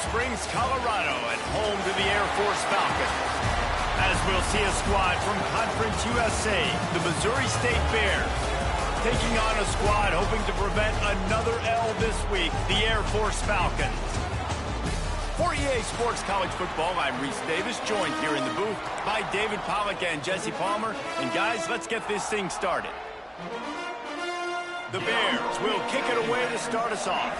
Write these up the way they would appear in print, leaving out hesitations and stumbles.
Springs, Colorado, and home to the Air Force Falcons. As we'll see a squad from Conference USA, the Missouri State Bears, taking on a squad hoping to prevent another L this week, the Air Force Falcons. For EA Sports College Football, I'm Reese Davis, joined here in the booth by David Pollack and Jesse Palmer. And guys, let's get this thing started. The Bears will kick it away to start us off.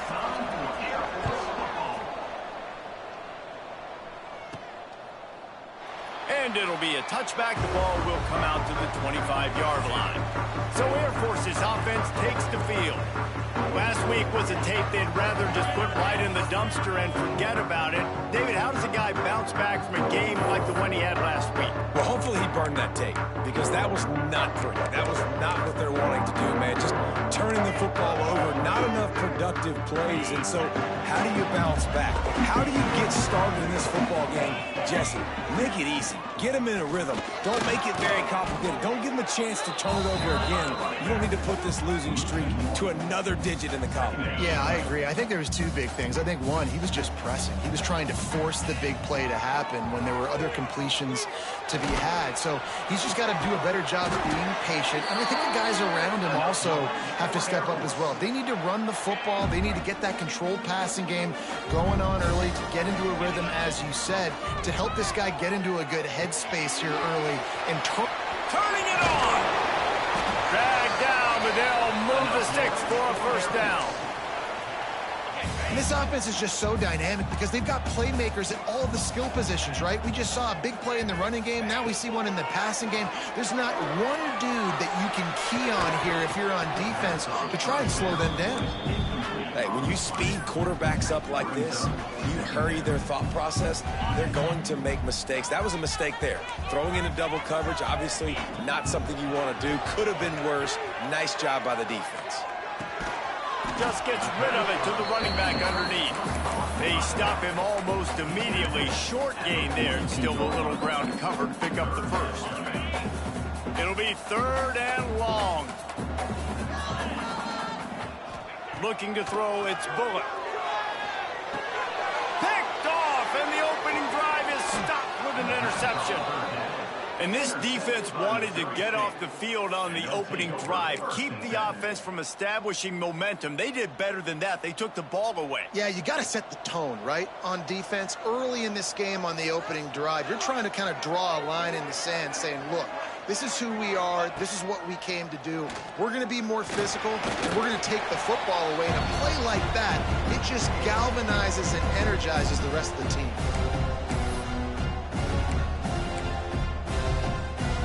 And it'll be a touchback. The ball will come out to the 25-yard line. So Air Force's offense takes the field. Last week was a tape they'd rather just put right in the dumpster and forget about it. David, how does a guy bounce back from a game like the one he had last week? Well, hopefully he burned that tape, because that was not pretty. That was not what they're wanting to do, man. Just turning the football over, not enough productive plays. And so how do you bounce back? How do you get started in this football game? Jesse, make it easy. Get him in a rhythm. Don't make it very complicated. Don't give him a chance to turn it over again. You don't need to put this losing streak to another digit in the column. Yeah, I agree. I think there was two big things. I think, one, he was just pressing. He was trying to force the big play to happen when there were other completions to be had. So he's just got to do a better job of being patient. And I think the guys around him also have to step up as well. They need to run the football. They need to get that controlled passing game going on early to get into a rhythm, as you said, to help this guy get into a good headspace here early and turning it on. Dragged down, but they'll move the sticks for a first down. And this offense is just so dynamic because they've got playmakers at all of the skill positions, right? We just saw a big play in the running game. Now we see one in the passing game. There's not one dude that you can key on here if you're on defense to try and slow them down. Hey, when you speed quarterbacks up like this, you hurry their thought process, they're going to make mistakes. That was a mistake there. Throwing into double coverage, obviously not something you want to do. Could have been worse. Nice job by the defense. Just gets rid of it to the running back underneath. They stop him almost immediately. Short gain there, and still a little ground covered to pick up the first. It'll be third and long. Looking to throw, it's Bullock. Picked off, and the opening drive is stopped with an interception. And this defense wanted to get off the field on the opening drive, keep the offense from establishing momentum. They did better than that. They took the ball away. Yeah, you got to set the tone, right, on defense. Early in this game on the opening drive, you're trying to kind of draw a line in the sand saying, look, this is who we are. This is what we came to do. We're going to be more physical, and we're going to take the football away. And a play like that, it just galvanizes and energizes the rest of the team.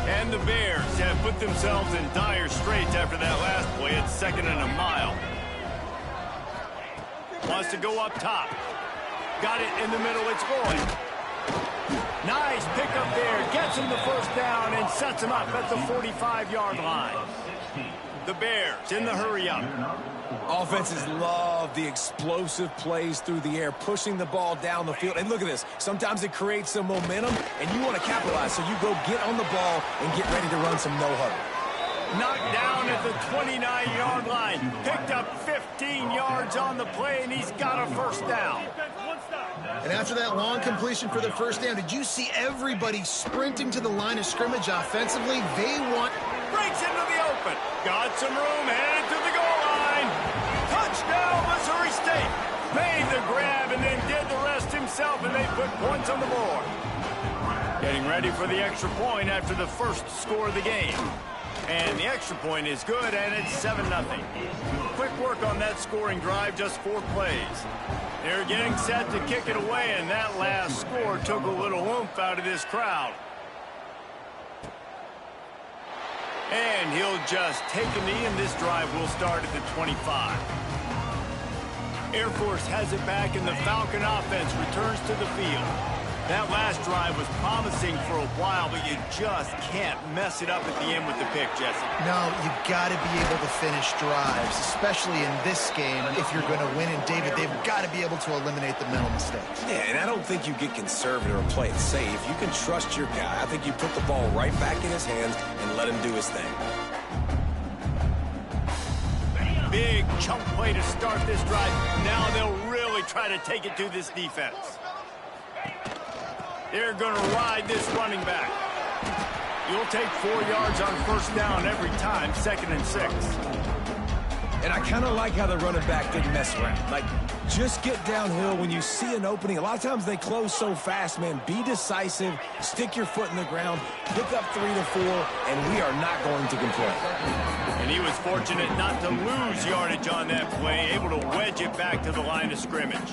And the Bears have put themselves in dire straits after that last play. It's 2nd and a mile. Wants to go up top. Got it in the middle. It's Boyd. Nice pickup there. Gets him the first down and sets him up at the 45-yard line. The Bears in the hurry-up. Offenses love the explosive plays through the air, pushing the ball down the field. And look at this. Sometimes it creates some momentum, and you want to capitalize. So you go get on the ball and get ready to run some no-huddle. Knocked down at the 29-yard line. Picked up 15 yards on the play, and he's got a first down. And after that long completion for the first down, did you see everybody sprinting to the line of scrimmage offensively? They want... Breaks into the open. Got some room, headed to the goal line. Touchdown, Missouri State. Made the grab and then did the rest himself, and they put points on the board. Getting ready for the extra point after the first score of the game. And the extra point is good, and it's 7-0. Quick work on that scoring drive, just 4 plays. They're getting set to kick it away, and that last score took a little oomph out of this crowd. And he'll just take a knee, and this drive will start at the 25. Air Force has it back, and the Falcon offense returns to the field. That last drive was promising for a while, but you just can't mess it up at the end with the pick, Jesse. No, you got to be able to finish drives, especially in this game. If you're going to win, and David, they've got to be able to eliminate the mental mistakes. Yeah, and I don't think you get conservative or play it safe. You can trust your guy. I think you put the ball right back in his hands and let him do his thing. Big chunk play to start this drive. Now they'll really really try to take it to this defense. They're going to ride this running back. You'll take 4 yards on first down every time, 2nd and 6. And I kind of like how the running back didn't mess around. Like, just get downhill when you see an opening. A lot of times they close so fast, man. Be decisive, stick your foot in the ground, pick up 3 to 4, and we are not going to complain. And he was fortunate not to lose yardage on that play, able to wedge it back to the line of scrimmage.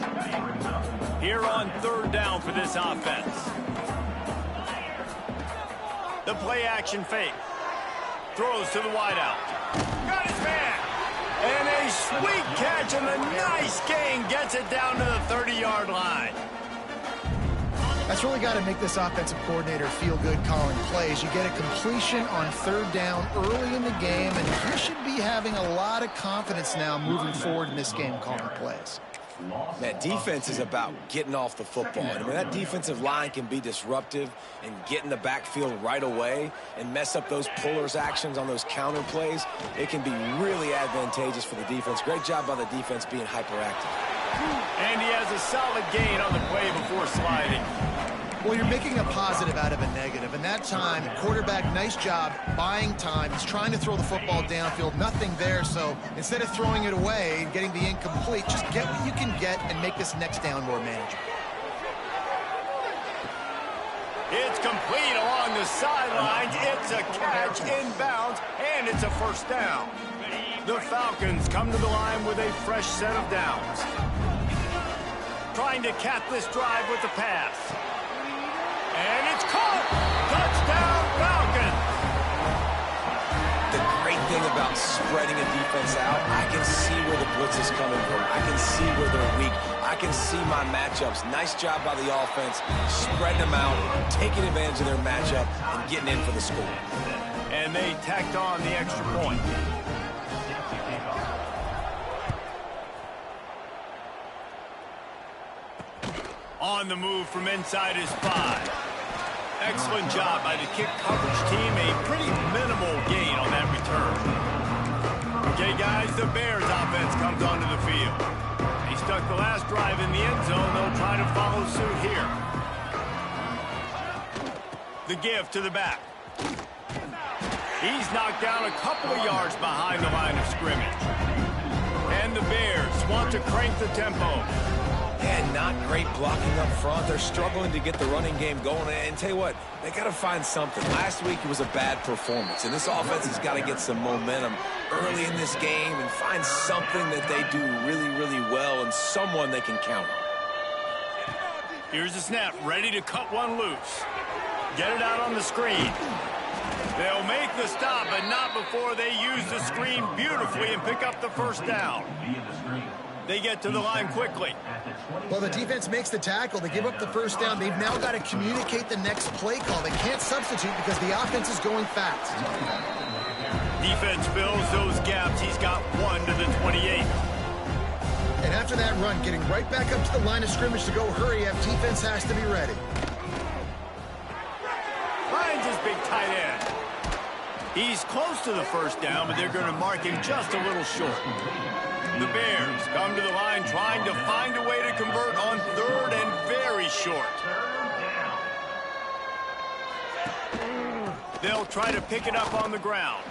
Here on 3rd down for this offense. The play action fake. Throws to the wideout. Got his man. And a sweet catch and a nice gain gets it down to the 30-yard line. That's really got to make this offensive coordinator feel good calling plays. You get a completion on 3rd down early in the game, and he should be having a lot of confidence now moving forward in this game calling plays. Man, defense is about getting off the football. And I mean, that defensive line can be disruptive and get in the backfield right away and mess up those pullers actions on those counter plays. It can be really advantageous for the defense. Great job by the defense being hyperactive. And he has a solid gain on the play before sliding. Well, you're making a positive out of a negative. And that time, quarterback, nice job buying time. He's trying to throw the football downfield. Nothing there. So instead of throwing it away and getting the incomplete, just get what you can get and make this next down more manageable. It's complete along the sidelines. It's a catch inbounds, and it's a first down. The Falcons come to the line with a fresh set of downs. Trying to cap this drive with the pass. And it's caught! Touchdown, Falcons! The great thing about spreading a defense out, I can see where the blitz is coming from. I can see where they're weak. I can see my matchups. Nice job by the offense, spreading them out, taking advantage of their matchup, and getting in for the score. And they tacked on the extra point. On the move from inside his 5. Excellent job by the kick coverage team. A pretty minimal gain on that return. Okay, guys, the Bears offense comes onto the field. He stuck the last drive in the end zone. They'll try to follow suit here. The give to the back. He's knocked down a couple of yards behind the line of scrimmage. And the Bears want to crank the tempo. And not great blocking up front. They're struggling to get the running game going. And tell you what, they got to find something. Last week it was a bad performance, and this offense has got to get some momentum early in this game and find something that they do really, really well and someone they can count on. Here's the snap, ready to cut one loose. Get it out on the screen. They'll make the stop, but not before they use the screen beautifully and pick up the first down. They get to the line quickly. Well, the defense makes the tackle. They give up the first down. They've now got to communicate the next play call. They can't substitute because the offense is going fast. Defense fills those gaps. He's got 1 to the 28. And after that run, getting right back up to the line of scrimmage to go hurry up, defense has to be ready. Finds his big tight end. He's close to the first down, but they're going to mark him just a little short. The Bears come to the line trying to find a way to convert on 3rd and very short. They'll try to pick it up on the ground.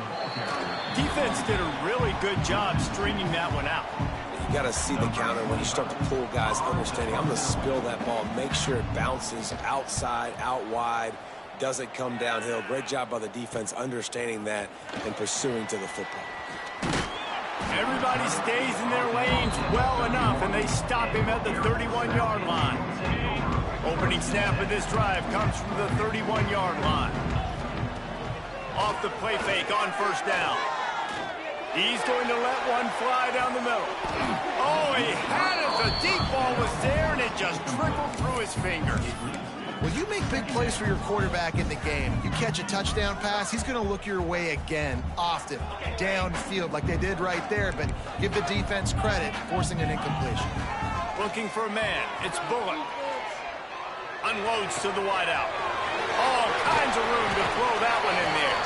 Defense did a really good job stringing that one out. You got to see the counter when you start to pull guys, understanding I'm going to spill that ball, make sure it bounces outside, out wide, doesn't come downhill. Great job by the defense understanding that and pursuing to the football. Everybody stays in their lanes well enough, and they stop him at the 31-yard line. Opening snap of this drive comes from the 31-yard line. Off the play fake on first down. He's going to let one fly down the middle. Oh, he had it. The deep ball was there, and it just trickled through his fingers. Well, you make big plays for your quarterback in the game. You catch a touchdown pass, he's going to look your way again, often, downfield like they did right there, but give the defense credit, forcing an incompletion. Looking for a man. It's Bullock. Unloads to the wideout. All kinds of room to throw that one in there.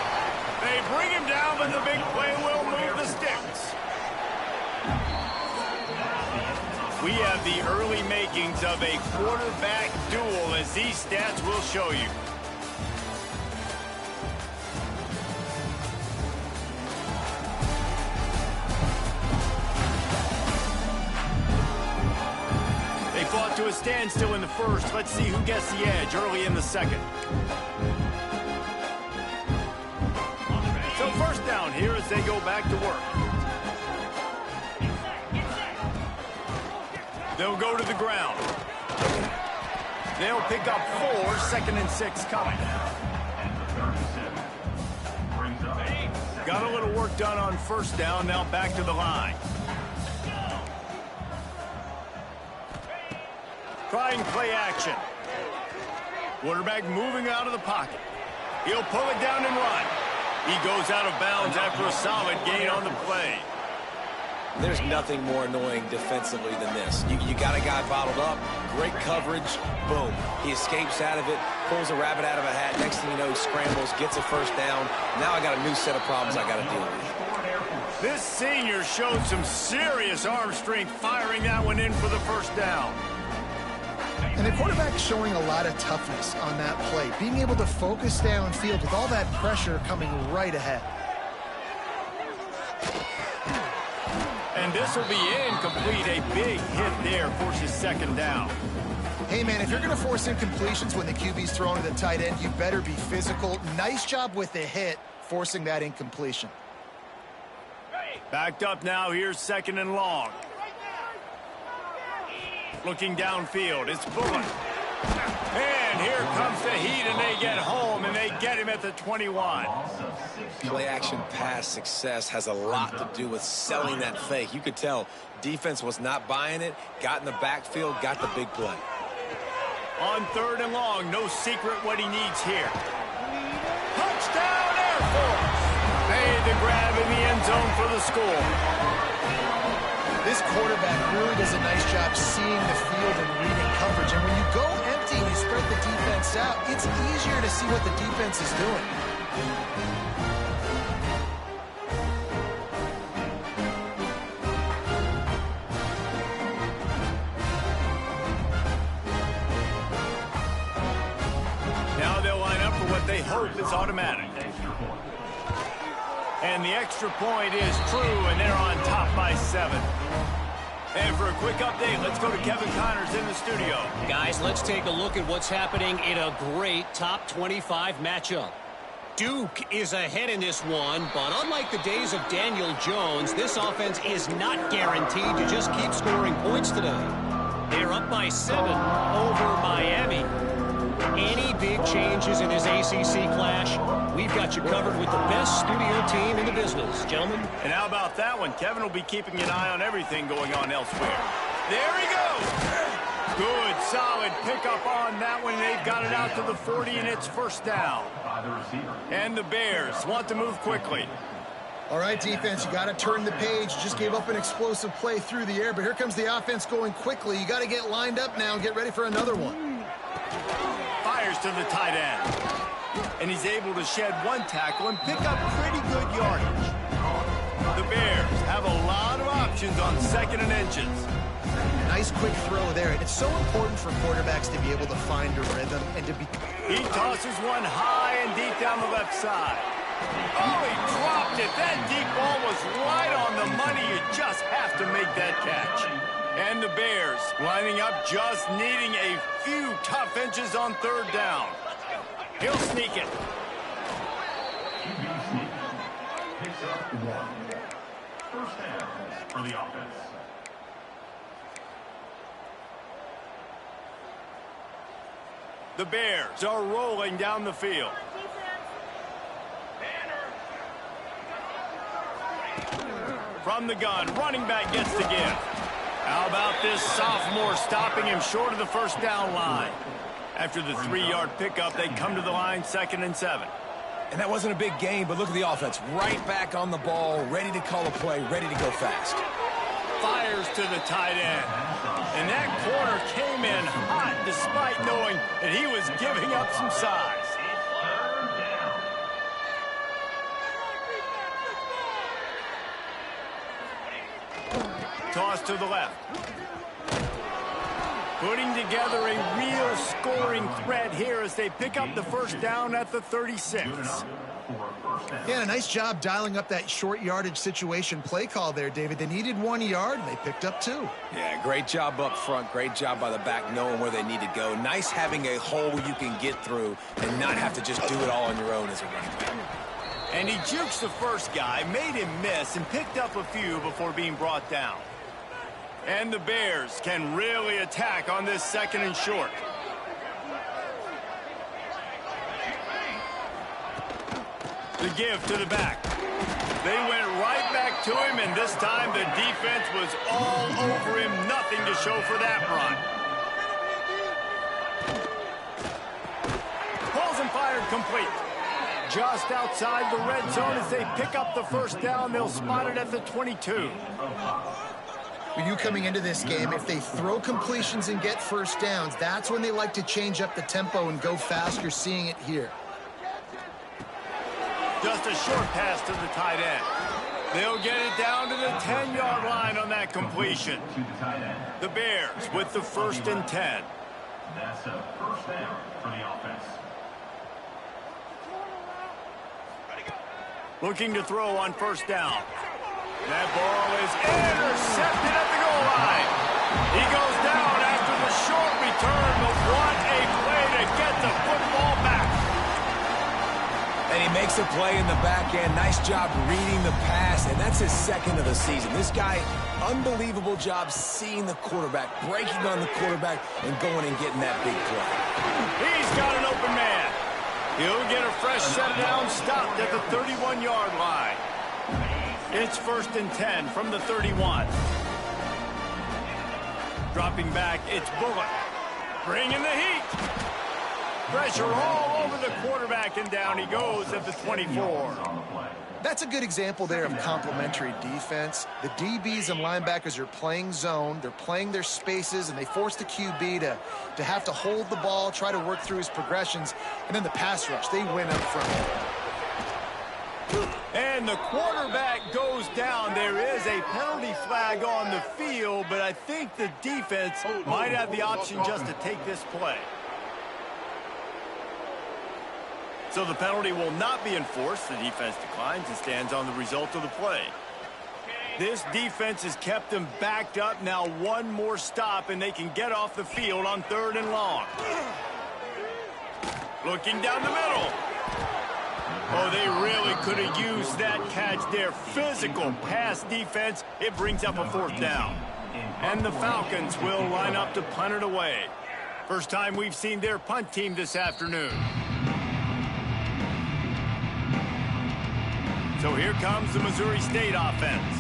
They bring him down, but the big play will move the sticks. We We have the early makings of a quarterback duel, as these stats will show you. They fought to a standstill in the first. Let's see who gets the edge early in the second. So first down here as they go back to work. They'll go to the ground. They'll pick up 4, 2nd and 6 coming. Got a little work done on first down, now back to the line. Trying play action. Quarterback moving out of the pocket. He'll pull it down and run. He goes out of bounds after a solid gain on the play. There's nothing more annoying defensively than this. You got a guy bottled up, great coverage, boom. He escapes out of it, pulls a rabbit out of a hat. Next thing you know, he scrambles, gets a first down. Now I got a new set of problems I got to deal with. This senior showed some serious arm strength firing that one in for the first down. And the quarterback showing a lot of toughness on that play, being able to focus downfield with all that pressure coming right ahead. And this will be incomplete. A big hit there forces second down. Hey, man, if you're going to force incompletions when the QB's throwing to the tight end, you better be physical. Nice job with the hit, forcing that incompletion. Backed up now. Here's 2nd and long. Looking downfield. It's Bullen. And here comes the heat, and they get home, and they get him at the 21. Play action pass success has a lot to do with selling that fake. You could tell defense was not buying it, got in the backfield, got the big play. On 3rd and long, no secret what he needs here. Touchdown, Air Force! Made the grab in the end zone for the score. This quarterback really does a nice job seeing the field and reading coverage. And when you go empty and you spread the defense out, it's easier to see what the defense is doing. Now they'll line up for what they hope is automatic. And the extra point is true, and they're on top by 7. And for a quick update, let's go to Kevin Connors in the studio. Guys, let's take a look at what's happening in a great top 25 matchup. Duke is ahead in this one, but unlike the days of Daniel Jones, this offense is not guaranteed to just keep scoring points today. They're up by 7 over Miami. Any big changes in this ACC clash, we've got you covered with the best studio team in the business, gentlemen. And how about that one? Kevin will be keeping an eye on everything going on elsewhere. There he goes! Good, solid pickup on that one. They've got it out to the 40, and it's first down. And the Bears want to move quickly. All right, defense, you got to turn the page. Just gave up an explosive play through the air, but here comes the offense going quickly. You got to get lined up now and get ready for another one. Fires to the tight end. And he's able to shed one tackle and pick up pretty good yardage. The Bears have a lot of options on 2nd and inches. Nice quick throw there. And it's so important for quarterbacks to be able to find a rhythm and to be... He tosses one high and deep down the left side. Oh, he dropped it. That deep ball was right on the money. You just have to make that catch. And the Bears lining up, just needing a few tough inches on 3rd down. He'll sneak it. Picks up 1. First down for the offense. The Bears are rolling down the field. From the gun, running back gets the give. How about this sophomore stopping him short of the first down line? After the 3-yard pickup, they come to the line 2nd and 7. And that wasn't a big gain, but look at the offense. Right back on the ball, ready to call a play, ready to go fast. Fires to the tight end. And that corner came in hot despite knowing that he was giving up some size. Toss to the left. Putting together a real scoring threat here as they pick up the first down at the 36. Yeah, a nice job dialing up that short yardage situation play call there, David. They needed 1 yard, and they picked up 2. Yeah, great job up front. Great job by the back knowing where they need to go. Nice having a hole you can get through and not have to just do it all on your own as a running back. And he jukes the first guy, made him miss, and picked up a few before being brought down. And the Bears can really attack on this 2nd and short. The give to the back. They went right back to him, and this time the defense was all over him. Nothing to show for that run. Balls and fired complete. Just outside the red zone as they pick up the first down. They'll spot it at the 22. When you coming into this game, if they throw completions and get first downs, that's when they like to change up the tempo and go fast. You're seeing it here. Just a short pass to the tight end. They'll get it down to the 10-yard line on that completion. The Bears with the 1st and 10. That's a first down for the offense. Looking to throw on first down. That ball is intercepted at the goal line. He goes down after the short return, but what a play to get the football back. And he makes a play in the back end. Nice job reading the pass, and that's his 2nd of the season. This guy, unbelievable job seeing the quarterback, breaking on the quarterback, and going and getting that big play. He's got an open man. He'll get a fresh set down, stopped at the 31-yard line. It's 1st and 10 from the 31. Dropping back, it's Bullock. Bringing the heat. Pressure all over the quarterback, and down he goes at the 24. That's a good example there of complementary defense. The DBs and linebackers are playing zone. They're playing their spaces, and they force the QB to have to hold the ball, try to work through his progressions, and then the pass rush, they win up front. And the quarterback goes down. There is a penalty flag on the field, but I think the defense might have the option just to take this play. So the penalty will not be enforced. The defense declines and stands on the result of the play. This defense has kept them backed up. Now 1 more stop, and they can get off the field on 3rd and long. Looking down the middle. Oh, they really could have used that catch there. Physical pass defense. It brings up a 4th down. And the Falcons will line up to punt it away. First time we've seen their punt team this afternoon. So here comes the Missouri State offense.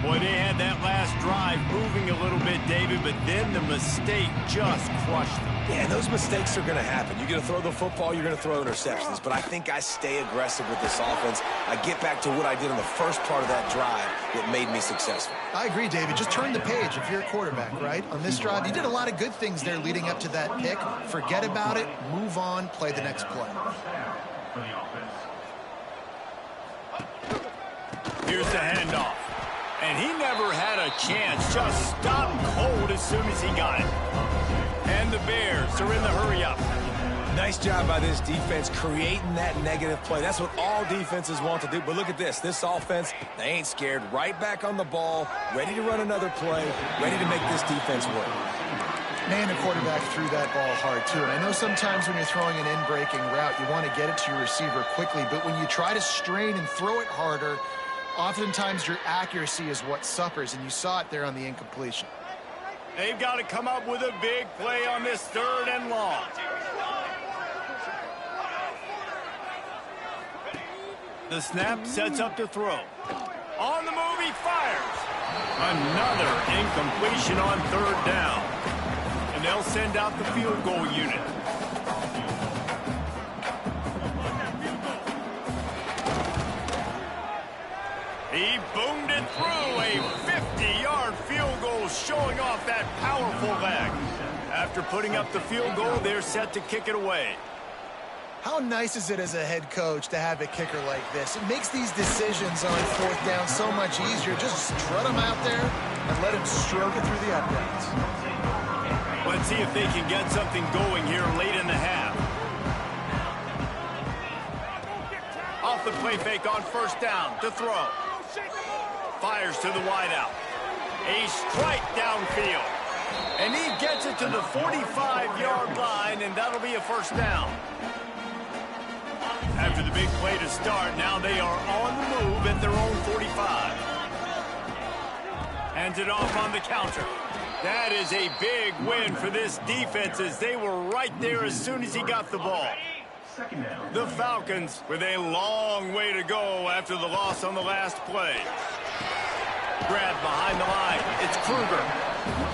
Boy, they had that last drive moving a little bit, David, but then the mistake just crushed them. Yeah, those mistakes are going to happen. You're going to throw the football, you're going to throw interceptions. But I think I stay aggressive with this offense. I get back to what I did in the first part of that drive that made me successful. I agree, David. Just turn the page if you're a quarterback, right? On this drive, you did a lot of good things there leading up to that pick. Forget about it, move on, play the next play. Here's the handoff. And he never had a chance. Just stopped cold as soon as he got it. And the Bears are in the hurry-up. Nice job by this defense creating that negative play. That's what all defenses want to do. But look at this. This offense, they ain't scared. Right back on the ball, ready to run another play, ready to make this defense work. Man, the quarterback threw that ball hard, too. And I know sometimes when you're throwing an in-breaking route, you want to get it to your receiver quickly. But when you try to strain and throw it harder, oftentimes your accuracy is what suffers, and you saw it there on the incompletion. They've got to come up with a big play on this 3rd and long. The snap sets up to throw. On the move, he fires. Another incompletion on 3rd down. And they'll send out the field goal unit. He boomed it through. A 50-yard field goal showing off that powerful leg. After putting up the field goal, they're set to kick it away. How nice is it as a head coach to have a kicker like this? It makes these decisions on 4th down so much easier. Just strut him out there and let him stroke it through the uprights. Let's see if they can get something going here late in the half. Off the play fake on first down to throw. Fires to the wideout. A strike downfield. And he gets it to the 45-yard line, and that'll be a first down. After the big play to start, now they are on the move at their own 45. Hands it off on the counter. That is a big win for this defense as they were right there as soon as he got the ball. The Falcons with a long way to go after the loss on the last play. Grabbed behind the line. It's Kruger.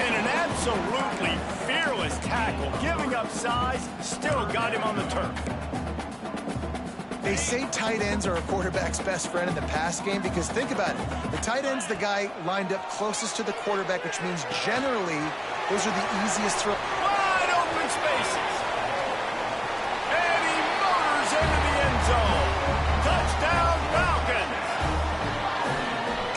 And an absolutely fearless tackle. Giving up size, still got him on the turf. They say tight ends are a quarterback's best friend in the pass game because think about it. The tight end's the guy lined up closest to the quarterback, which means generally those are the easiest throws. Wide open spaces. And he motors into the end zone. Touchdown, Falcons.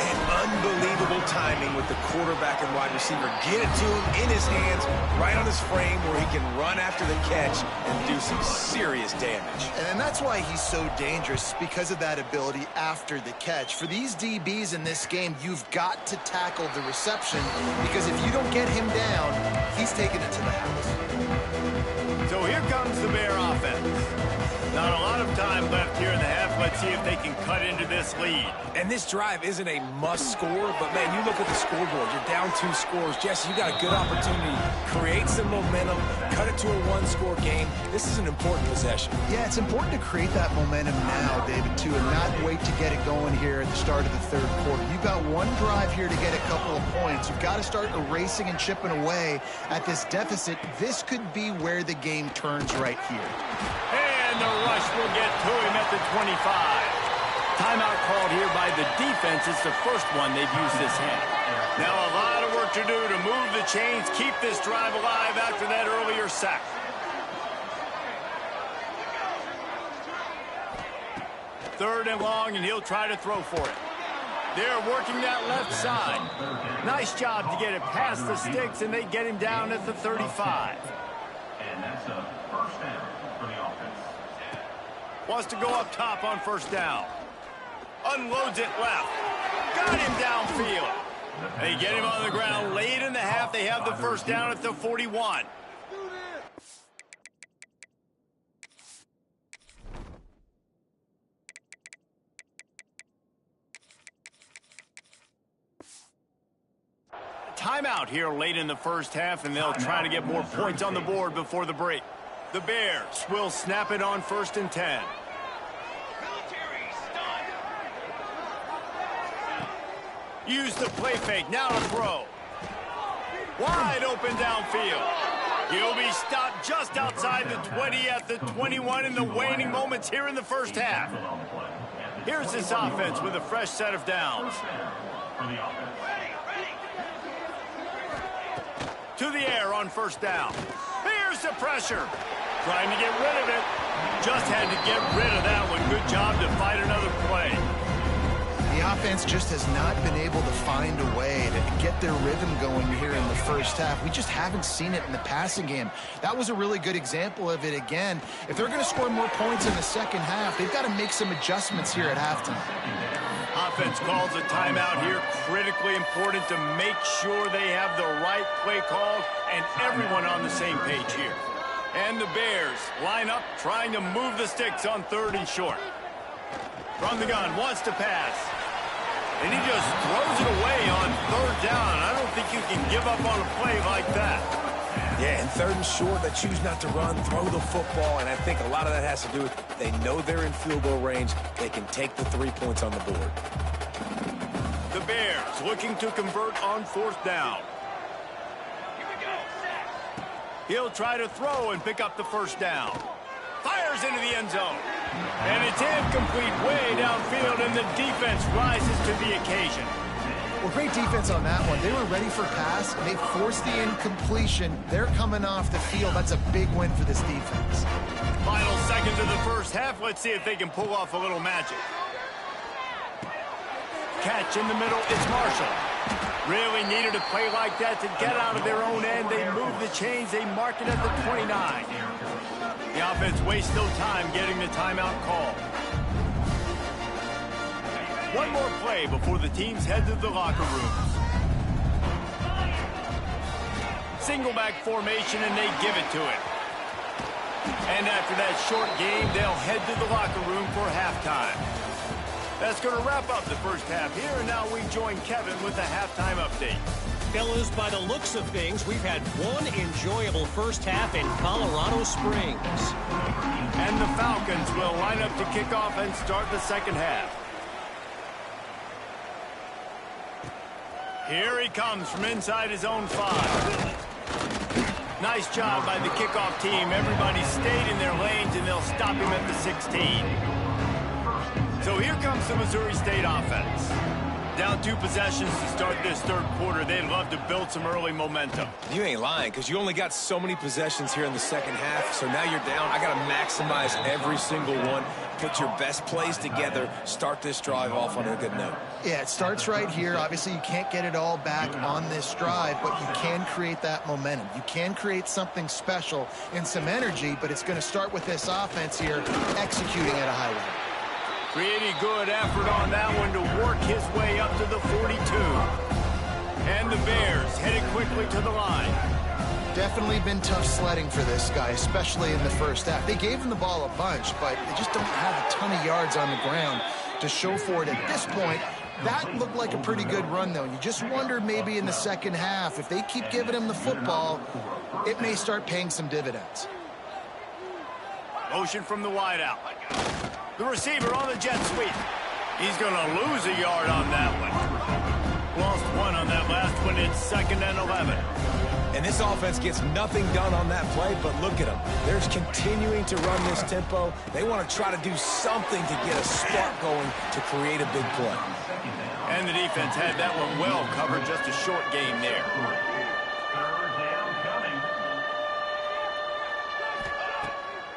And unbelievable timing with the quarterback and wide receiver. Get it to him in his hands, right on his frame where he can run after the catch and do some serious damage. And that's why he's so dangerous, because of that ability after the catch. For these DBs in this game, you've got to tackle the reception because if you don't get him down, he's taking it to the house. So here comes the Bear offense. Not a lot of time left here in the half. Let's see if they can cut into this lead. And this drive isn't a must score, but man, you look at the scoreboard, you're down 2 scores. Jesse, you got a good opportunity. Create some momentum, cut it to a 1-score game. This is an important possession. Yeah, it's important to create that momentum now, David, too, and not wait to get it going here at the start of the third quarter. You've got one drive here to get a couple of points. You've got to start erasing and chipping away at this deficit. This could be where the game turns right here. And the rush will get to him at the 25. Timeout called here by the defense. It's the first one they've used this half. Now a lot of work to do to move the chains, keep this drive alive after that earlier sack. Third and long, and he'll try to throw for it. They're working that left side. Nice job to get it past the sticks, and they get him down at the 35. And that's a first down for the offense. Wants to go up top on first down. Unloads it left. Got him downfield. They get him on the ground late in the half. They have the first down at the 41. Timeout here late in the first half, and they'll try to get more points on the board before the break. The Bears will snap it on 1st and 10. Use the play fake, now to throw. Wide open downfield. He'll be stopped just outside the 20 at the 21 in the waning moments here in the first half. Here's this offense with a fresh set of downs. To the air on first down. Here's the pressure. Trying to get rid of it. Just had to get rid of that one. Good job to fight another play. The offense just has not been able to find a way to get their rhythm going here in the first half. We just haven't seen it in the passing game. That was a really good example of it again. If they're going to score more points in the second half, they've got to make some adjustments here at halftime. Offense calls a timeout here. Critically important to make sure they have the right play called and everyone on the same page here. And the Bears line up trying to move the sticks on 3rd and short. From the gun, wants to pass. And he just throws it away on 3rd down. I don't think you can give up on a play like that. Yeah, and 3rd and short, they choose not to run, throw the football, and I think a lot of that has to do with they know they're in field goal range. They can take the 3 points on the board. The Bears looking to convert on 4th down. He'll try to throw and pick up the first down. Fires into the end zone. And it's incomplete way downfield, and the defense rises to the occasion. Well, great defense on that one. They were ready for pass. They forced the incompletion. They're coming off the field. That's a big win for this defense. Final seconds of the first half. Let's see if they can pull off a little magic. Catch in the middle. It's Marshall. Really needed a play like that to get out of their own end. They move the chains. They mark it at the 29. The offense wastes no time getting the timeout call. One more play before the teams head to the locker rooms. Single back formation, and they give it to it. And after that short game, they'll head to the locker room for halftime. That's going to wrap up the first half here, and now we join Kevin with the halftime update. Fellas, by the looks of things, we've had one enjoyable first half in Colorado Springs. And the Falcons will line up to kick off and start the second half. Here he comes from inside his own 5. Nice job by the kickoff team. Everybody stayed in their lanes, and they'll stop him at the 16. So here comes the Missouri State offense. Down 2 possessions to start this third quarter. They'd love to build some early momentum. You ain't lying, because you only got so many possessions here in the second half, so now you're down. I got to maximize every single one, put your best plays together, start this drive off on a good note. Yeah, it starts right here. Obviously, you can't get it all back on this drive, but you can create that momentum. You can create something special and some energy, but it's going to start with this offense here executing at a high level. Pretty good effort on that one to work his way up to the 42. And the Bears headed quickly to the line. Definitely been tough sledding for this guy, especially in the first half. They gave him the ball a bunch, but they just don't have a ton of yards on the ground to show for it at this point. That looked like a pretty good run, though. You just wondered maybe in the second half, if they keep giving him the football, it may start paying some dividends. Motion from the wideout. The receiver on the jet sweep. He's going to lose a yard on that one. Lost 1 on that last one. It's 2nd and 11. And this offense gets nothing done on that play, but look at them. They're continuing to run this tempo. They want to try to do something to get a spark going to create a big play. And the defense had that one well covered. Just a short game there.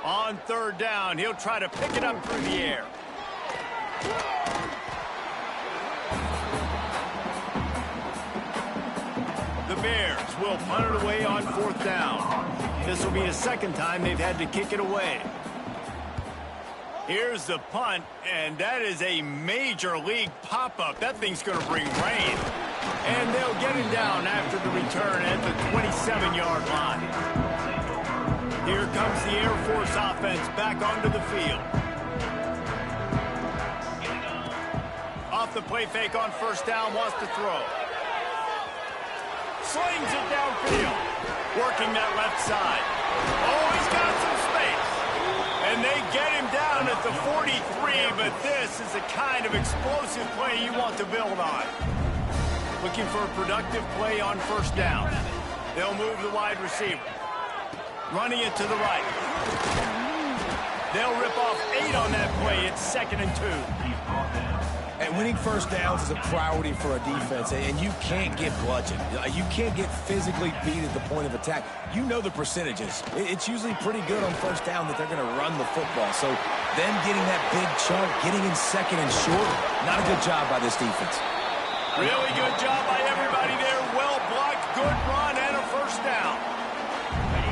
On 3rd down, he'll try to pick it up through the air. The Bears will punt it away on 4th down. This will be the second time they've had to kick it away. Here's the punt, and that is a major league pop-up. That thing's going to bring rain. And they'll get him down after the return at the 27-yard line. Here comes the Air Force offense back onto the field. Off the play fake on 1st down, wants to throw. Slings it downfield. Working that left side. Oh, he's got some space. And they get him down at the 43, but this is the kind of explosive play you want to build on. Looking for a productive play on 1st down. They'll move the wide receiver. Running it to the right. They'll rip off 8 on that play. It's 2nd and 2. And winning 1st downs is a priority for a defense, and you can't get bludgeoned. You can't get physically beat at the point of attack. You know the percentages. It's usually pretty good on 1st down that they're going to run the football. So them getting that big chunk, getting in 2nd and short, not a good job by this defense. Really good job by everybody there. Well blocked, good run, and a 1st down.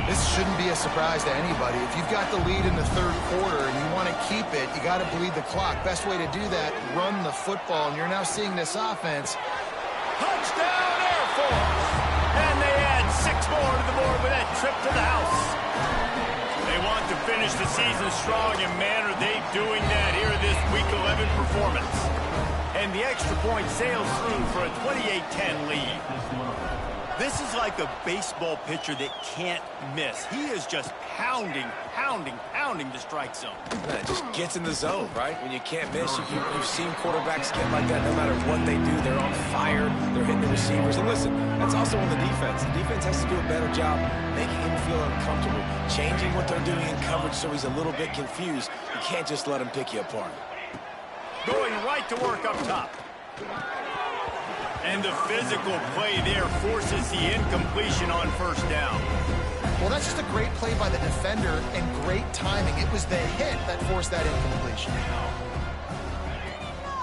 This shouldn't be a surprise to anybody. If you've got the lead in the 3rd quarter and you want to keep it, you got to bleed the clock. Best way to do that, run the football. And you're now seeing this offense. Touchdown, Air Force! And they add 6 more to the board with that trip to the house. They want to finish the season strong, and man, are they doing that here in this Week 11 performance. And the extra point sails through for a 28-10 lead. This is like a baseball pitcher that can't miss. He is just pounding the strike zone. It just gets in the zone, right? When you can't miss, you've seen quarterbacks get like that no matter what they do. They're on fire. They're hitting the receivers. And listen, that's also on the defense. The defense has to do a better job making him feel uncomfortable, changing what they're doing in coverage so he's a little bit confused. You can't just let him pick you apart. Going right to work up top. And the physical play there forces the incompletion on 1st down. Well, that's just a great play by the defender and great timing. It was the hit that forced that incompletion.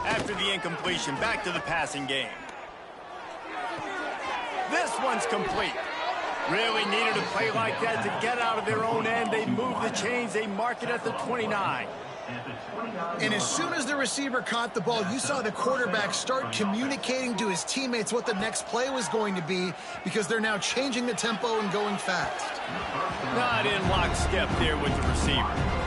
After the incompletion, back to the passing game. This one's complete. Really needed a play like that to get out of their own end. They move the chains. They mark it at the 29. And as soon as the receiver caught the ball, you saw the quarterback start communicating to his teammates what the next play was going to be, because they're now changing the tempo and going fast. Not in lockstep there with the receiver.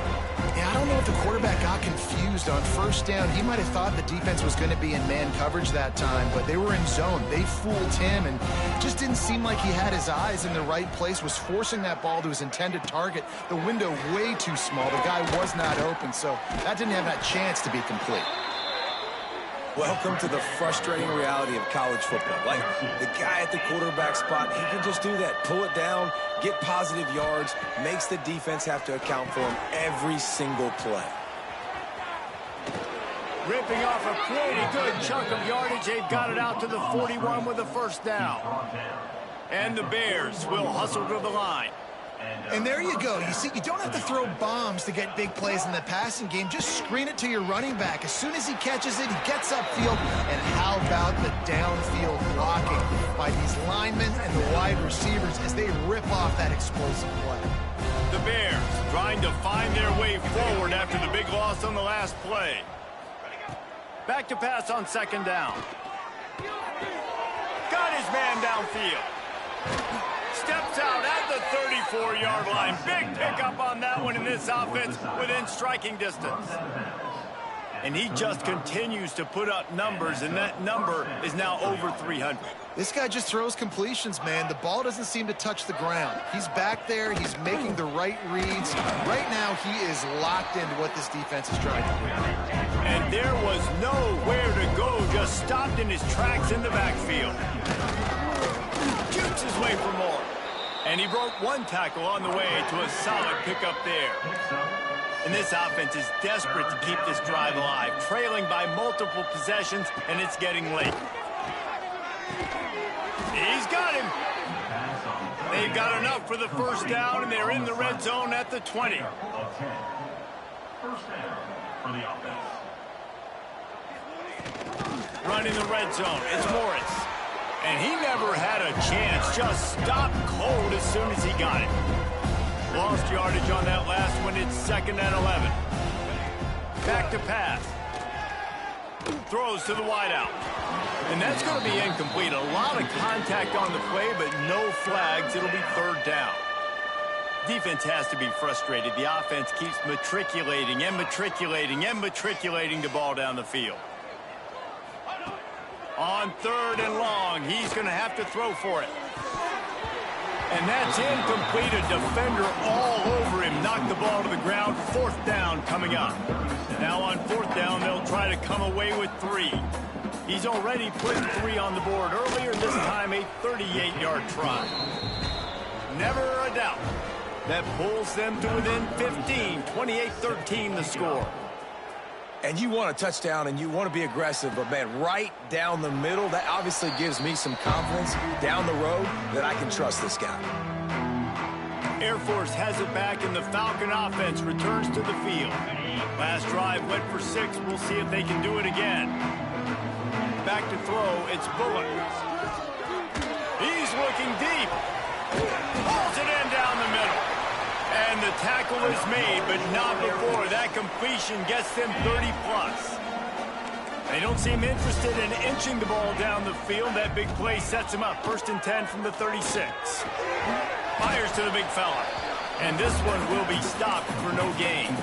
Yeah, I don't know if the quarterback got confused on first down. He might have thought the defense was going to be in man coverage that time, but they were in zone. They fooled him, and it just didn't seem like he had his eyes in the right place, was forcing that ball to his intended target. The window way too small. The guy was not open, so that didn't have that chance to be complete. Welcome to the frustrating reality of college football. Like, the guy at the quarterback spot, he can just do that. Pull it down, get positive yards, makes the defense have to account for him every single play. Ripping off a pretty good chunk of yardage. They've got it out to the 41 with a first down. And the Bears will hustle to the line. And there you go. You see, you don't have to throw bombs to get big plays in the passing game. Just screen it to your running back. As soon as he catches it, he gets upfield. And how about the downfield blocking by these linemen and the wide receivers as they rip off that explosive play. The Bears trying to find their way forward after the big loss on the last play. Back to pass on second down. Got his man downfield. Steps out at the 34-yard line. Big pickup on that one in this offense within striking distance. And he just continues to put up numbers, and that number is now over 300. This guy just throws completions, man. The ball doesn't seem to touch the ground. He's back there. He's making the right reads. Right now, he is locked into what this defense is trying to do. And there was nowhere to go. Just stopped in his tracks in the backfield. Shoots his way for more. And he broke one tackle on the way to a solid pickup there. And this offense is desperate to keep this drive alive, trailing by multiple possessions, and it's getting late. He's got him. They've got enough for the first down, and they're in the red zone at the 20. First down for the offense. Running the red zone, it's Morris. And he never had a chance, just stopped cold as soon as he got it. Lost yardage on that last one. It's 2nd and 11. Back to pass. Throws to the wideout. And that's going to be incomplete. A lot of contact on the play, but no flags. It'll be third down. Defense has to be frustrated. The offense keeps matriculating and matriculating and matriculating the ball down the field. On 3rd and long, he's going to have to throw for it. And that's incomplete. A defender all over him. Knocked the ball to the ground. 4th down coming up. Now on 4th down, they'll try to come away with 3. He's already put 3 on the board earlier, this time a 38-yard try. Never a doubt. That pulls them to within 15. 28-13 the score. And you want a touchdown and you want to be aggressive, but man, right down the middle, that obviously gives me some confidence down the road that I can trust this guy. Air Force has it back, and the Falcon offense returns to the field. Last drive went for 6. We'll see if they can do it again. Back to throw, it's Bullock. He's looking deep. Pulls it in down the middle. And the tackle is made, but not before. That completion gets them 30-plus. They don't seem interested in inching the ball down the field. That big play sets him up. 1st and 10 from the 36. Fires to the big fella. And this one will be stopped for no gain.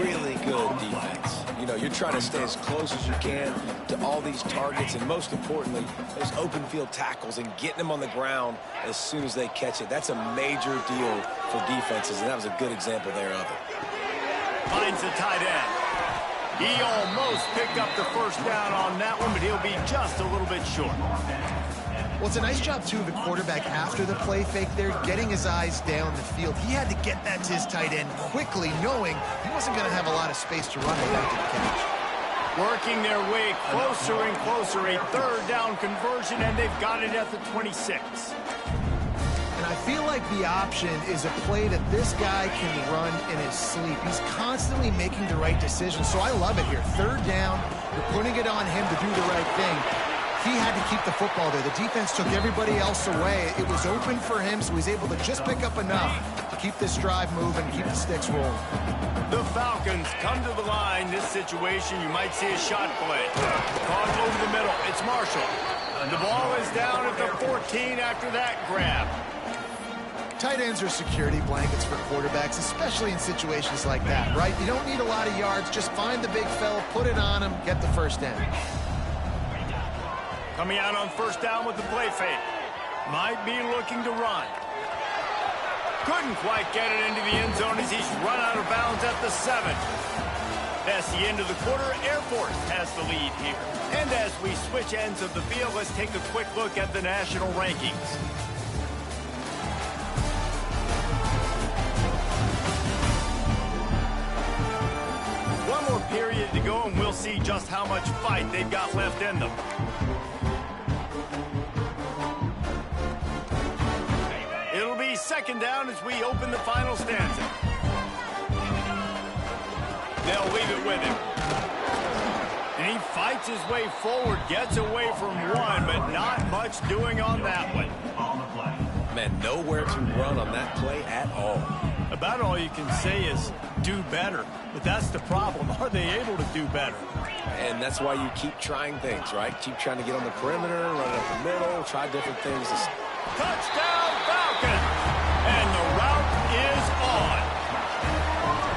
Really good defense. You know, you're trying to stay as close as you can to all these targets, and most importantly, those open field tackles and getting them on the ground as soon as they catch it. That's a major deal for defenses, and that was a good example there of it. Finds the tight end. He almost picked up the first down on that one, but he'll be just a little bit short. Well, it's a nice job, too, of the quarterback after the play fake there, getting his eyes down the field. He had to get that to his tight end quickly, knowing he wasn't going to have a lot of space to run it after the catch. Working their way closer and closer, a 3rd down conversion, and they've got it at the 26. And I feel like the option is a play that this guy can run in his sleep. He's constantly making the right decision, so I love it here. 3rd down, you're putting it on him to do the right thing. He had to keep the football there. The defense took everybody else away. It was open for him, so he's able to just pick up enough to keep this drive moving, keep the sticks rolling. The Falcons come to the line. This situation, you might see a shot play. Caught over the middle. It's Marshall. The ball is down at the 14 after that grab. Tight ends are security blankets for quarterbacks, especially in situations like that, right? You don't need a lot of yards. Just find the big fella, put it on him, get the first down. Coming out on first down with the play fake. Might be looking to run. Couldn't quite get it into the end zone as he's run out of bounds at the 7. That's the end of the quarter. Air Force has the lead here. And as we switch ends of the field, let's take a quick look at the national rankings. One more period to go, and we'll see just how much fight they've got left in them. It'll be second down as we open the final stanza. They'll leave it with him. And he fights his way forward, gets away from one, but not much doing on that one. Man, nowhere to run on that play at all. About all you can say is do better. But that's the problem. Are they able to do better? And that's why you keep trying things, right? Keep trying to get on the perimeter, run it up the middle, try different things. Touchdown, Falcons! And the route is on.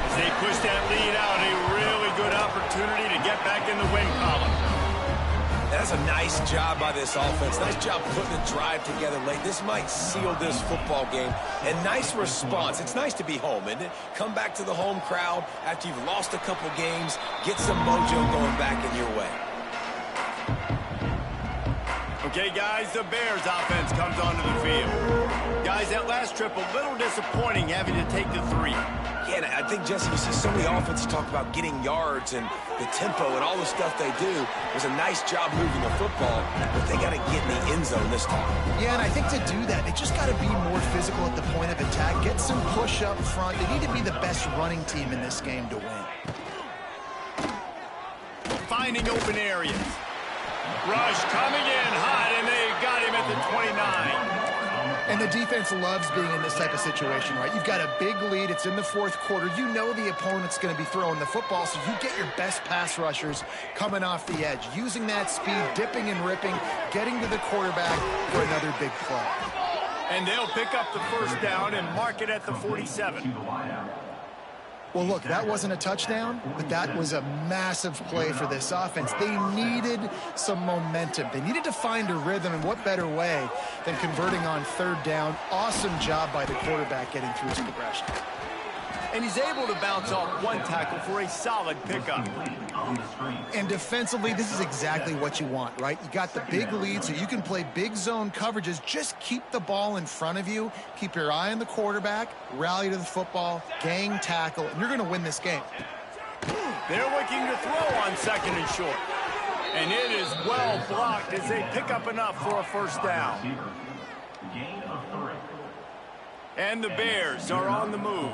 As they push that lead out, a really good opportunity to get back in the win column. That's a nice job by this offense. Nice job putting the drive together late. This might seal this football game. And nice response. It's nice to be home, isn't it? Come back to the home crowd after you've lost a couple games. Get some mojo going back in your way. Okay, guys, the Bears offense comes onto the field. Guys, that last trip, a little disappointing having to take the 3. Yeah, and I think, Jesse, you see so many offenses talk about getting yards and the tempo and all the stuff they do. It was a nice job moving the football, but they got to get in the end zone this time. Yeah, and I think to do that, they just got to be more physical at the point of attack, get some push up front. They need to be the best running team in this game to win. Finding open areas. Rush coming in hot, and they got him at the 29. And the defense loves being in this type of situation, right? You've got a big lead. It's in the fourth quarter. You know the opponent's going to be throwing the football, so you get your best pass rushers coming off the edge, using that speed, dipping and ripping, getting to the quarterback for another big play. And they'll pick up the first down and mark it at the 47. Well, look, that wasn't a touchdown, but that was a massive play for this offense. They needed some momentum. They needed to find a rhythm, and what better way than converting on third down. Awesome job by the quarterback getting through his progression. And he's able to bounce off one tackle for a solid pickup. And defensively, this is exactly what you want, right? You got the big lead, so you can play big zone coverages. Just keep the ball in front of you. Keep your eye on the quarterback. Rally to the football. Gang tackle. And you're going to win this game. They're looking to throw on second and short. And it is well blocked as they pick up enough for a first down. And the Bears are on the move.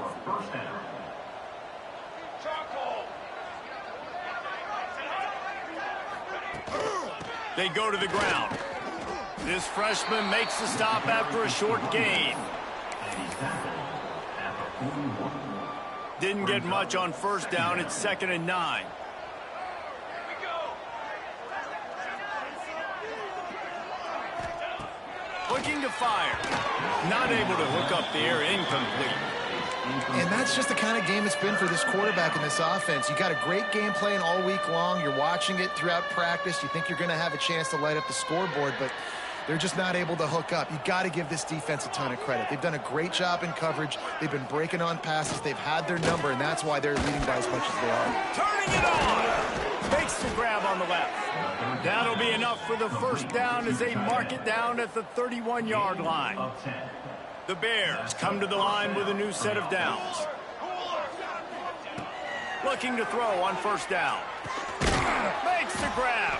They go to the ground. This freshman makes the stop after a short gain. Didn't get much on first down. It's 2nd and 9. Looking to fire. Not able to hook up there. Incomplete. And that's just the kind of game it's been for this quarterback in this offense. You got a great game plan all week long. You're watching it throughout practice. You think you're going to have a chance to light up the scoreboard, but they're just not able to hook up. You got to give this defense a ton of credit. They've done a great job in coverage. They've been breaking on passes. They've had their number, and that's why they're leading by as much as they are. Turning it on. Makes the grab on the left. That'll be enough for the first down as they mark it down at the 31-yard line. The Bears come to the line with a new set of downs. Looking to throw on first down. Makes the grab.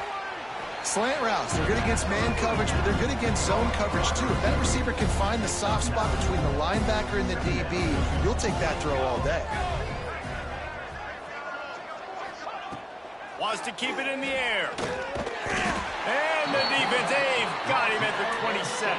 Slant routes, they're good against man coverage, but they're good against zone coverage too. If that receiver can find the soft spot between the linebacker and the DB, you'll take that throw all day. Wants to keep it in the air. And the defense. They've got him at the 27.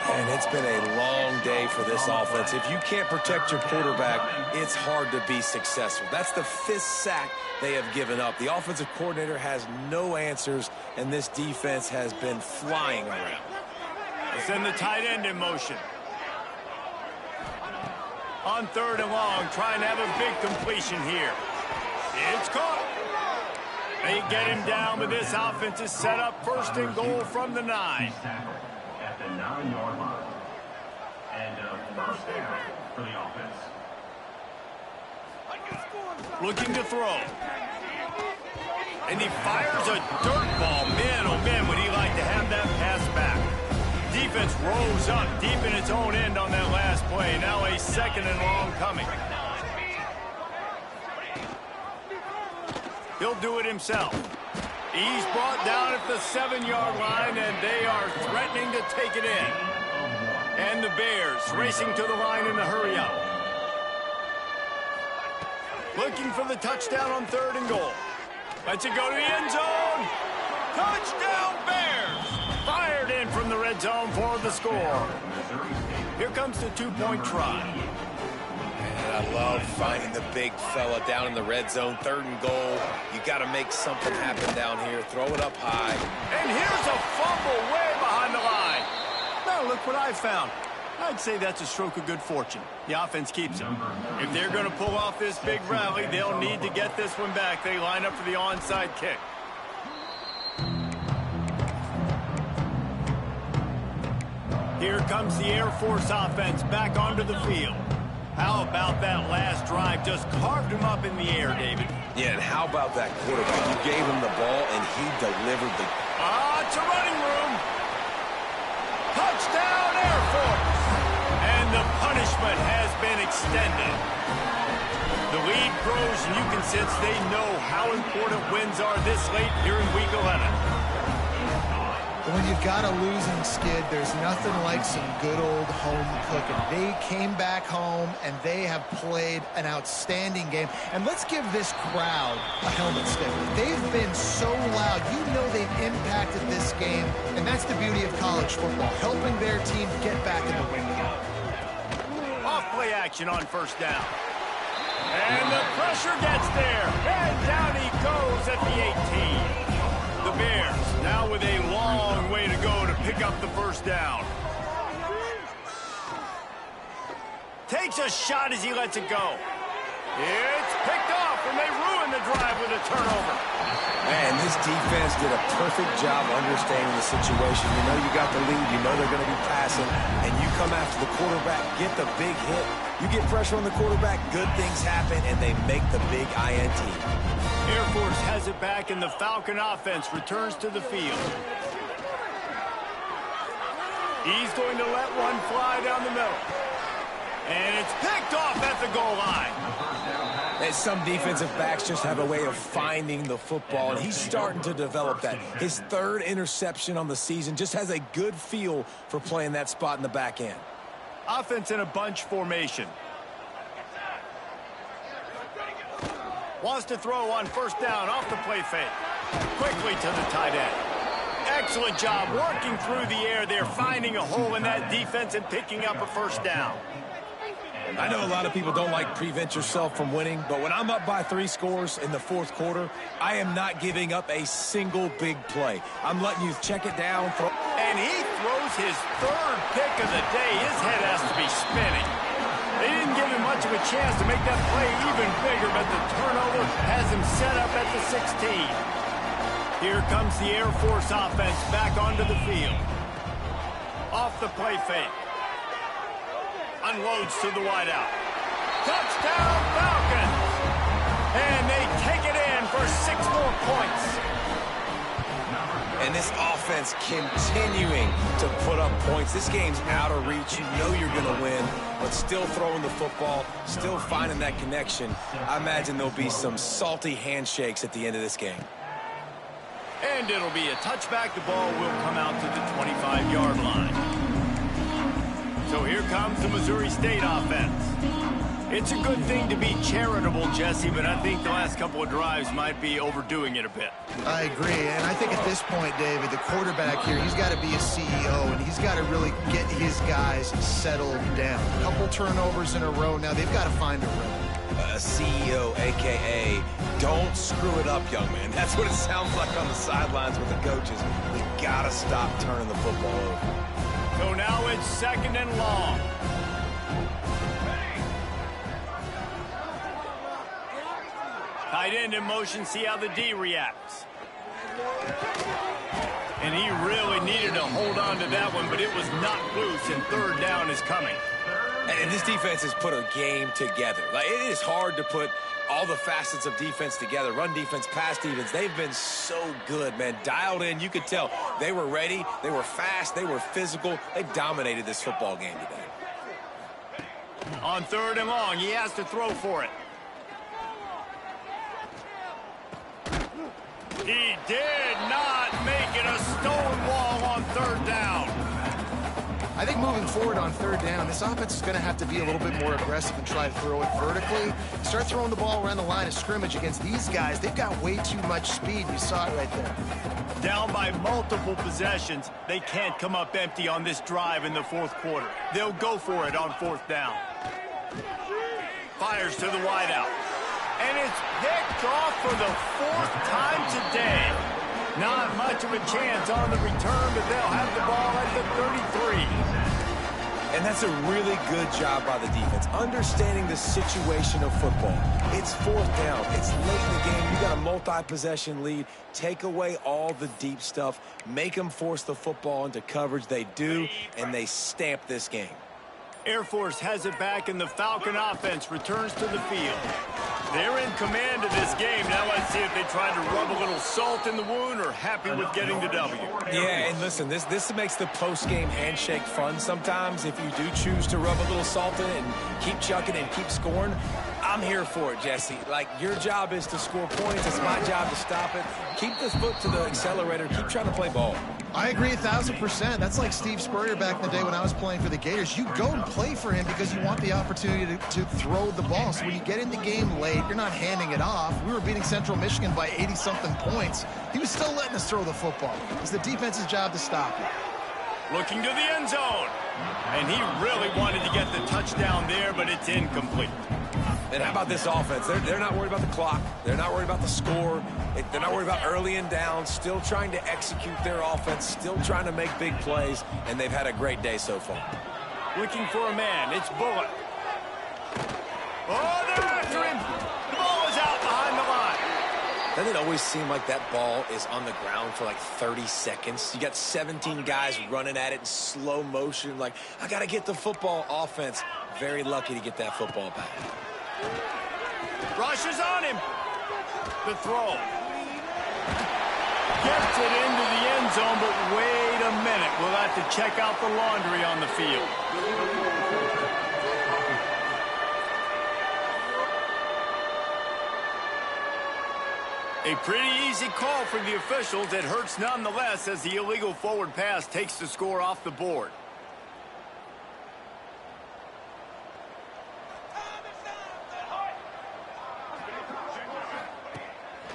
And it's been a long day for this offense. If you can't protect your quarterback, it's hard to be successful. That's the 5th sack they have given up. The offensive coordinator has no answers, and this defense has been flying around. They send the tight end in motion. On 3rd and long, trying to have a big completion here. It's caught. They get him down, but this offense is set up 1st and goal from the 9. At the 9-yard line. And first down for the offense. Looking to throw. And he fires a dirt ball. Man, oh man, would he like to have that pass back. Defense rose up deep in its own end on that last play. Now a 2nd and long coming. He'll do it himself. He's brought down at the 7-yard line, and they are threatening to take it in. And the Bears racing to the line in the hurry-up. Looking for the touchdown on 3rd and goal. Lets it go to the end zone. Touchdown, Bears! Fired in from the red zone for the score. Here comes the 2-point try. And I love finding the big fella down in the red zone. 3rd and goal. You got to make something happen down here. Throw it up high. And here's a fumble way behind the line. Now look what I found. I'd say that's a stroke of good fortune. The offense keeps him. If they're going to pull off this big rally, they'll need to get this one back. They line up for the onside kick. Here comes the Air Force offense back onto the field. How about that last drive? Just carved him up in the air, David. Yeah, and how about that quarterback? You gave him the ball, and he delivered the... It's a running room. Touchdown, Air Force. And the punishment has been extended. The lead grows, and you can sense they know how important wins are this late here in Week 11. When you've got a losing skid, there's nothing like some good old home cooking. They came back home, and they have played an outstanding game. And let's give this crowd a helmet stick. They've been so loud. You know they've impacted this game, and that's the beauty of college football, helping their team get back in the win column. Off play action on 1st down. And the pressure gets there. And down he goes at the 18. The Bears now with a long way to go to pick up the 1st down. Takes a shot as he lets it go. It's picked off, and they ruin the drive with a turnover. Man, this defense did a perfect job understanding the situation. You know you got the lead. You know they're going to be passing. And you come after the quarterback, get the big hit. You get pressure on the quarterback, good things happen, and they make the big INT. Air Force has it back, and the Falcon offense returns to the field. He's going to let one fly down the middle. And it's picked off at the goal line. And some defensive backs just have a way of finding the football, and he's starting to develop that. His 3rd interception on the season, just has a good feel for playing that spot in the back end. Offense in a bunch formation. Wants to throw on 1st down off the play fake. Quickly to the tight end. Excellent job working through the air there, finding a hole in that defense and picking up a 1st down. I know a lot of people don't like prevent yourself from winning, but when I'm up by 3 scores in the 4th quarter, I am not giving up a single big play. I'm letting you check it down. And he throws his 3rd pick of the day. His head has to be spinning. They didn't give him much of a chance to make that play even bigger, but the turnover has him set up at the 16. Here comes the Air Force offense back onto the field. Off the play fake. Unloads to the wideout. Touchdown, Falcons! And they take it in for 6 more points. And this offense continuing to put up points. This game's out of reach. You know you're going to win, but still throwing the football, still finding that connection. I imagine there'll be some salty handshakes at the end of this game. And it'll be a touchback. The ball will come out to the 25-yard line. So here comes the Missouri State offense. It's a good thing to be charitable, Jesse, but I think the last couple of drives might be overdoing it a bit. I agree, and I think at this point, David, the quarterback here, he's got to be a CEO, and he's got to really get his guys settled down. A couple turnovers in a row. Now they've got to find a rhythm. A CEO, a.k.a. don't screw it up, young man. That's what it sounds like on the sidelines with the coaches. We got to stop turning the football over. So now it's 2nd and long. Tight end in motion, see how the D reacts. And he really needed to hold on to that one, but it was knocked loose, and 3rd down is coming. And this defense has put a game together. Like, it is hard to put all the facets of defense together. Run defense, pass defense. They've been so good, man. Dialed in. You could tell they were ready. They were fast. They were physical. They dominated this football game today. On 3rd and long, he has to throw for it. He did not make it a stone wall on 3rd down. I think moving forward on 3rd down, this offense is going to have to be a little bit more aggressive and try to throw it vertically. Start throwing the ball around the line of scrimmage against these guys. They've got way too much speed. You saw it right there. Down by multiple possessions, they can't come up empty on this drive in the 4th quarter. They'll go for it on 4th down. Fires to the wideout. And it's picked off for the 4th time today. Not much of a chance on the return, but they'll have the ball at the 33. And that's a really good job by the defense, understanding the situation of football. It's 4th down. It's late in the game. You got a multi-possession lead. Take away all the deep stuff. Make them force the football into coverage. They do, and they stamp this game. Air Force has it back, and the Falcon offense returns to the field. They're in command of this game. Now let's see if they try to rub a little salt in the wound or happy with getting the W. Yeah, and listen, this makes the post-game handshake fun sometimes. If you do choose to rub a little salt in it and keep chucking and keep scoring, I'm here for it, Jesse. Like, your job is to score points. It's my job to stop it. Keep the foot to the accelerator. Keep trying to play ball. I agree 1,000%. That's like Steve Spurrier back in the day when I was playing for the Gators. You go and play for him because you want the opportunity to throw the ball. So when you get in the game late, you're not handing it off. We were beating Central Michigan by 80-something points. He was still letting us throw the football. It's the defense's job to stop it. Looking to the end zone. And he really wanted to get the touchdown there, but it's incomplete. And how about this offense? They're not worried about the clock. They're not worried about the score. They're not worried about early and down. Still trying to execute their offense. Still trying to make big plays. And they've had a great day so far. Looking for a man. It's Bullock. Oh, they're after him. The ball is out behind the line. Doesn't it always seem like that ball is on the ground for like 30 seconds? You got 17 guys running at it in slow motion. Like, I got to get the football. Offense, very lucky to get that football back. Rushes on him. The throw. Gets it into the end zone, but wait a minute. We'll have to check out the laundry on the field. A pretty easy call for the officials. It hurts nonetheless as the illegal forward pass takes the score off the board.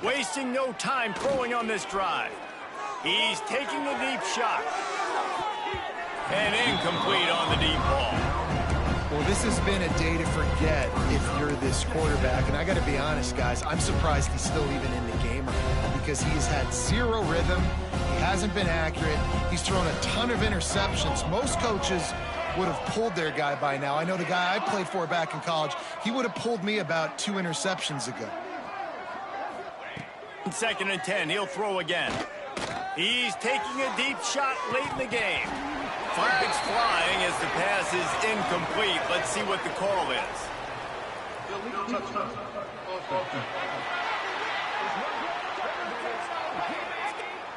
Wasting no time throwing on this drive. He's taking the deep shot. And incomplete on the deep ball. Well, this has been a day to forget if you're this quarterback. And I got to be honest, guys, I'm surprised he's still even in the game right now because he has had zero rhythm. He hasn't been accurate. He's thrown a ton of interceptions. Most coaches would have pulled their guy by now. I know the guy I played for back in college, he would have pulled me about 2 interceptions ago. 2nd and 10, he'll throw again. He's taking a deep shot late in the game. Flags flying as the pass is incomplete. Let's see what the call is.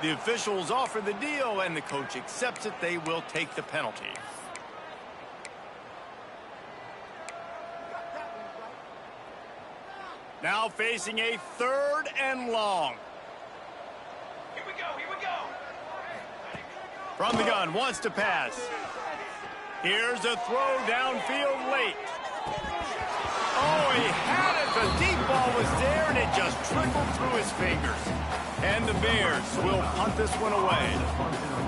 The officials offer the deal, and the coach accepts it. They will take the penalty. Now facing a 3rd and long. Here we go, here we go. From the gun, wants to pass. Here's a throw downfield late. Oh, he had it. The deep ball was there, and it just trickled through his fingers. And the Bears will punt this one away.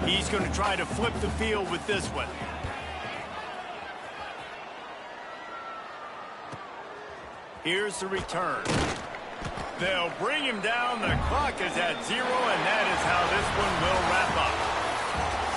He's going to try to flip the field with this one. Here's the return. They'll bring him down. The clock is at 0, and that is how this one will wrap up.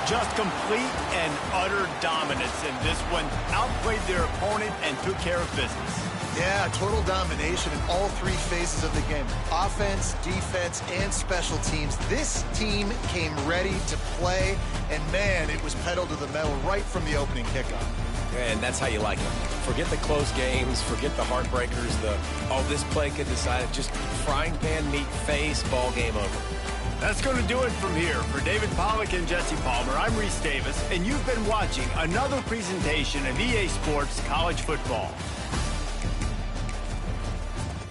Just complete and utter dominance in this one. Outplayed their opponent and took care of business. Yeah, total domination in all three phases of the game. Offense, defense, and special teams. This team came ready to play, and man, it was pedal to the metal right from the opening kickoff. And that's how you like it. Forget the close games, forget the heartbreakers, this play could decide it. Just frying pan, meat, face, ball game over. That's going to do it from here. For David Pollack and Jesse Palmer, I'm Reese Davis, and you've been watching another presentation of EA Sports College Football.